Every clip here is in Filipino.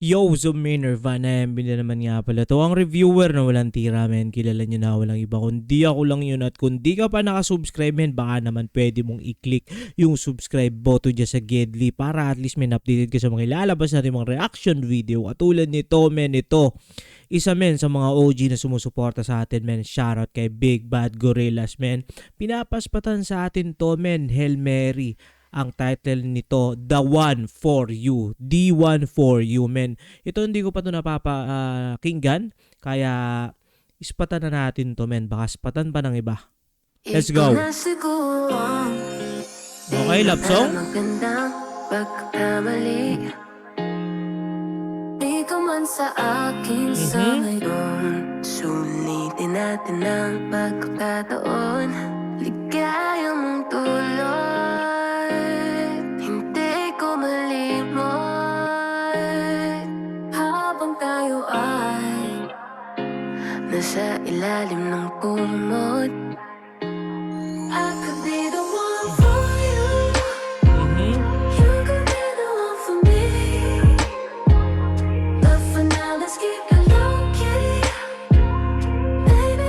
Yo, Zoom main Nirvana MB na naman nga pala to. Ang reviewer na walang tira, men. Kilala nyo na walang iba. Kundi ako lang yun. At kung di ka pa nakasubscribe, men, baka naman pwede mong i-click yung subscribe button dyan sa Gedli para at least, men, updated ka sa mga ilalabas natin mga reaction video. Katulad nito, men, ito. Isa, men, sa mga OG na sumusuporta sa atin, men. Shoutout kay Big Bad Gorillas, men. Pinapaspatan sa atin to, men. Hail Mary. Ang title nito, The One For You. The One For You, men. Ito hindi ko pa ito napapakinggan. Kaya ispatan na natin to, men. Baka spatan pa ng iba. Let's go. Okay, love song? Di ka man sa akin sa ngayon. Sulitin natin ang pagkakataon. Ligaya mong tuloy. Nasa ilalim ng kumot, I could be the one for you. You could be the one for me. But for now, let's keep it low-key.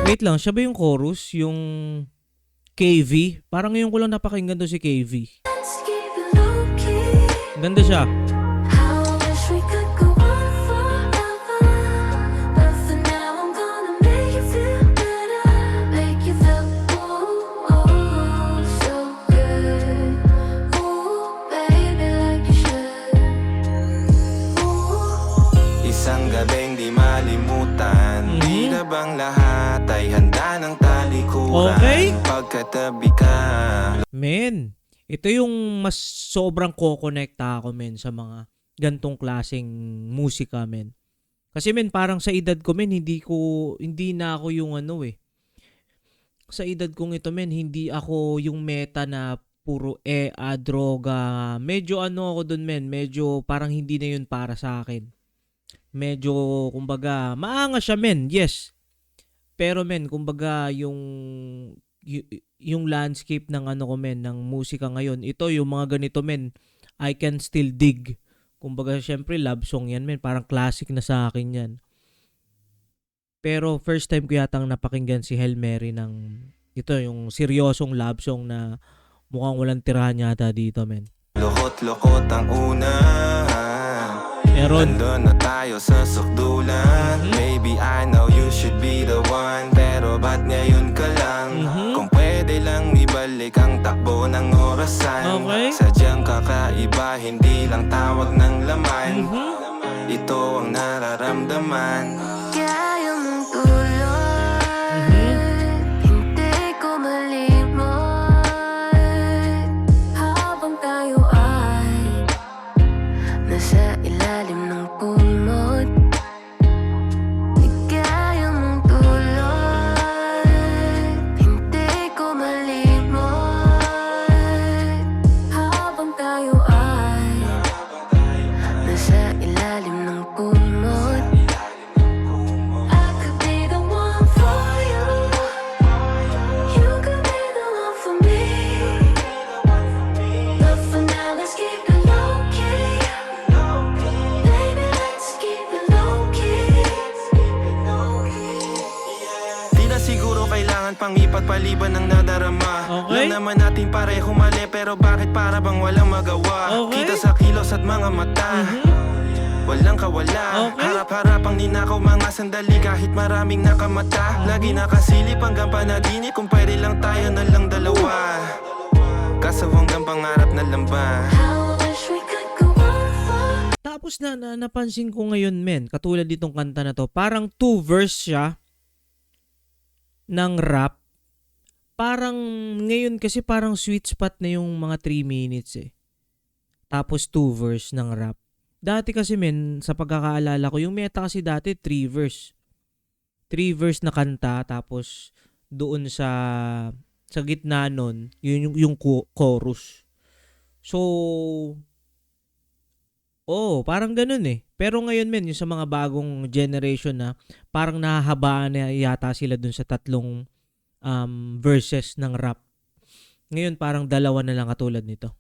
Wait lang, siya ba yung chorus? Yung KV? Parang ngayon ko lang napakinggan to si KV. Ganda siya. Isang gabing di malimutan. Di na bang lahat ay handa ng talikuran? Okay. Pagkatabi ka. Men, ito yung mas sobrang ko-connecta ako, men, sa mga gantong klaseng musika, men. Kasi, men, parang sa edad ko, men, hindi na ako yung sa edad kong ito, men, hindi ako yung meta na puro droga. Medyo ako dun, men, medyo parang hindi na yun para sa akin. Medyo, kumbaga, maangas siya, men, yes. Pero, men, kumbaga, yung landscape ng ko, men, ng musika ngayon, ito, yung mga ganito, men, I can still dig. Kumbaga, syempre, love song yan, men, parang classic na sa akin yan. Pero, first time ko yatang napakinggan si Hail Mary ng, ito, yung seryosong love song na mukhang walang tirahan yata dito, men. Lokot-lokot ang una. Meron. Nandun na tayo sa sukdulan. Maybe I know you should be the one. Pero ba't ngayon ka lang? Kung pwede lang ibalik ang takbo ng orasan. Sadyang kakaiba, hindi lang tawag ng laman. Ito ang nararamdaman. Kaya mong tuloy. Hindi ko malimot. Habang tayo ay nasa ilalim ng kumot. Ligaya mong tuloy. Hindi ko malimot. Habang tayo ay nasa ilalim ng kumot. I could be the one for you. You could be the one for me. But for now, let's keep it low-key. Baby, let's keep it low-key. Di na siguro kailangan pang ipagpaliban ng nadarama. Okay. Alam naman natin pareho mali, pero bakit para bang walang magawa? Okay. Kita sa kilos at mga mata. Walang kawala. Okay. Harap-harapang ninakaw mga sandali kahit maraming nakamata. Lagi nakasilip hanggang panaginip, kung pwede lang tayo na lang dalawa. Kaso hanggang pangarap na lang ba? Tapos napansin ko ngayon, men, katulad ditong kanta na to, parang 2 verse siya ng rap. Parang ngayon kasi parang sweet spot na yung mga 3 minutes eh. Tapos 2 verse ng rap. Dati kasi, men, sa pagkakaalala ko, yung meta kasi dati 3 verse. 3 verse na kanta, tapos doon sa gitna nun, yung chorus. So, parang ganun eh. Pero ngayon, men, yung sa mga bagong generation na, parang nahahabaan na yata sila dun sa 3 verses ng rap. Ngayon, parang 2 na lang katulad nito.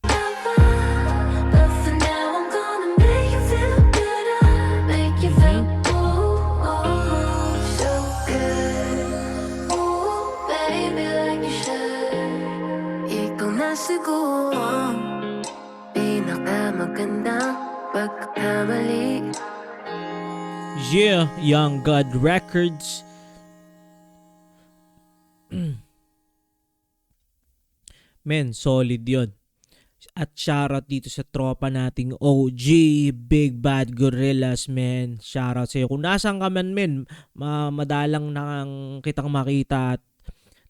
siguro ang pinakamagandang pagkakamali. Yeah, Young God Records. Men, solid yon. At shoutout dito sa tropa nating OG, Big Bad Gorillas, men. Shoutout sa iyo. Kung nasaan ka man, men, madalang na kitang makita at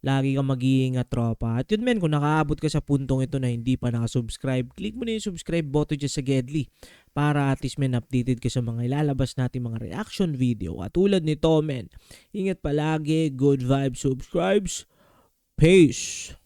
lagi kang mag-iingat, tropa. At yun, men, kung nakaabot ka sa puntong ito na hindi pa nakasubscribe, click mo na yung subscribe button dyan sa Gedli para at least, men, updated ka sa mga ilalabas natin mga reaction video. At tulad nito, men, ingat palagi, good vibes, subscribes. Peace!